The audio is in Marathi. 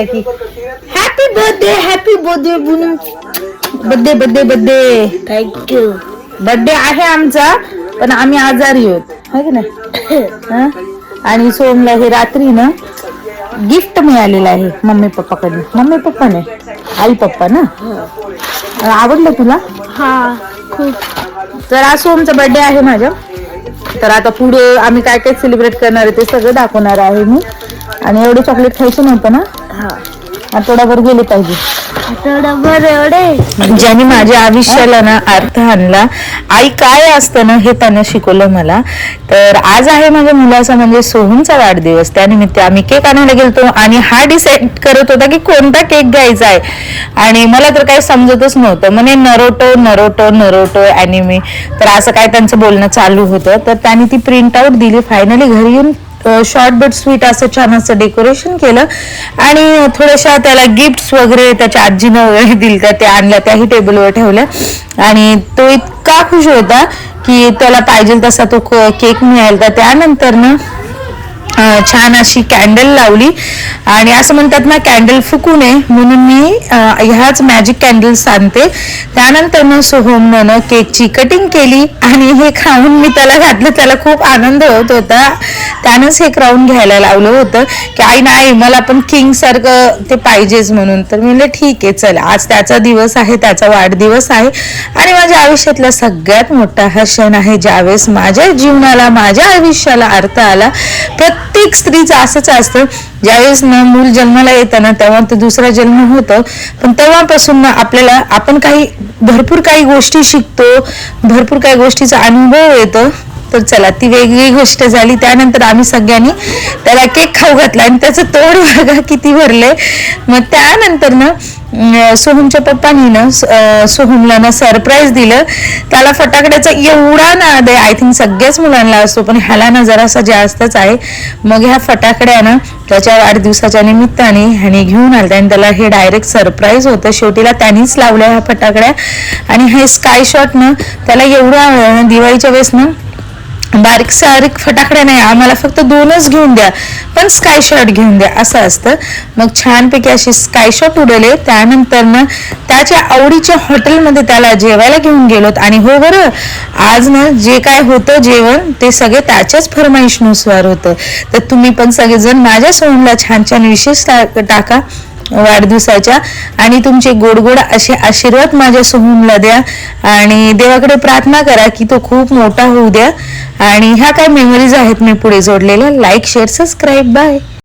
Happy birthday birthday birthday birthday. Thank you. Birthday आहे आमचा, पण आम्ही आजारी आहोत, है की नाही? आणि सोमला हे रात्री ना गिफ्ट मिळालेलं आहे मम्मी पप्पाकडून. मम्मी पप्पा नाही, आई पप्पा ना. आवडलं तुला? हा, खूप. तर आज सोमचा बर्थडे आहे माझ्या. तर आता पुढे आम्ही काय काय सेलिब्रेट करणार आहे ते सगळं दाखवणार आहे मी. आणि एवढे चॉकलेट खायचे नव्हतं ना, हा, आठवडाभर गेले पाहिजे. आठवडाभर एवढे ज्याने माझ्या आयुष्याला ना अर्थ आणला. आई काय असतं ना हे त्यानं शिकवलं मला. तर आज आहे माझ्या मुलाचा म्हणजे सोहमचा वाढदिवस. त्यानिमित्त आम्ही केक आणायला गेलतो आणि हा डिसाईड करत होता की कोणता केक घ्यायचा आहे. आणि मला तर काही समजतच नव्हतं. म्हणे नरोटो नरोटो नरोटो अॅनिमे. तर असं काय त्यांचं बोलणं चालू होतं. तर त्यांनी ती प्रिंट आउट दिली. फायनली घरी येऊन शॉर्ट बट स्वीट असं छान असं डेकोरेशन केलं आणि थोड्याशा त्याला गिफ्ट्स वगैरे त्याच्या आजीनं वगैरे दिलं, ते आणल्या, त्याही टेबलवर ठेवल्या. आणि तो इतका खुश होता की त्याला पाहिजे तसा तो केक मिळाला. त्यानंतर ना छान अशी कॅन्डल लावली. आणि असं म्हणतात ना कॅन्डल फुकू नये म्हणून मी ह्याच मॅजिक कॅन्डल्स आणते. त्यानंतर ना सोहमनं केकची कटिंग केली आणि हे खाऊन मी त्याला घातलं. त्याला खूप आनंद होत होता. त्यानंच हे क्राऊन घ्यायला लावलं होतं की आई नाही मला पण किंग सारखं ते पाहिजेच म्हणून. तर मी म्हणलं ठीक आहे चल, आज त्याचा दिवस आहे, त्याचा वाढदिवस आहे आणि माझ्या आयुष्यातला सगळ्यात मोठा हा क्षण आहे ज्यावेळेस माझ्या जीवनाला माझ्या आयुष्याला अर्थ आला. प्रत्येक स्त्रीचं असंच असतं, ज्यावेळेस ना मूल जन्माला येतं ना तेव्हा तो दुसरा जन्म होतो. पण तेव्हापासून ना आपल्याला आपण भरपूर काही गोष्टी शिकतो, भरपूर काही गोष्टीचा अनुभव येतो. तर चला ती वेगळी गोष्ट झाली. त्यानंतर आम्ही सगळ्यांनी त्याला केक खाऊ घातला आणि त्याचं तोड बघा किती भरले. मग त्यानंतर ना सोहमच्या पप्पांनी ना सोहमला ना सरप्राईज दिलं. त्याला फटाकड्याचा एवढा नाद आहे, आय थिंक सगळ्याच मुलांना असतो, पण ह्याला ना जरासा जास्तच आहे. मग ह्या फटाकड्या ना त्याच्या वाढदिवसाच्या निमित्ताने ह्याने घेऊन आल्या आणि त्याला हे डायरेक्ट सरप्राईज होतं. शेवटीला त्यांनीच लावल्या ह्या फटाकड्या. आणि हे स्काय शॉट ना त्याला एवढा दिवाळीच्या वेळेस ना बारीक सारीक फटाकड्या नाही, आम्हाला फक्त 2च घेऊन द्या पण स्काय शॉट घेऊन द्या असं असतं. मग छानपैकी अशी स्काय शॉट उडवले. त्यानंतर ना त्याच्या आवडीच्या हॉटेलमध्ये त्याला जेवायला घेऊन गेलोत. आणि हो बरं, आज ना जे काय होतं जेवण ते सगळे त्याच्याच फरमाईशनुसार होतं. तर तुम्ही पण सगळेजण माझ्या सोहमला छान छान विशेष टाका वाढदिवसाच्या आणि तुमचे गोड गोड असे आशीर्वाद माझ्या सोहमला द्या आणि देवाकडे प्रार्थना करा की तो खूप मोठा होऊ द्या. आणि ह्या काय मेमरीज आहेत मी पुढे जोडलेल्या. Like share subscribe. बाय.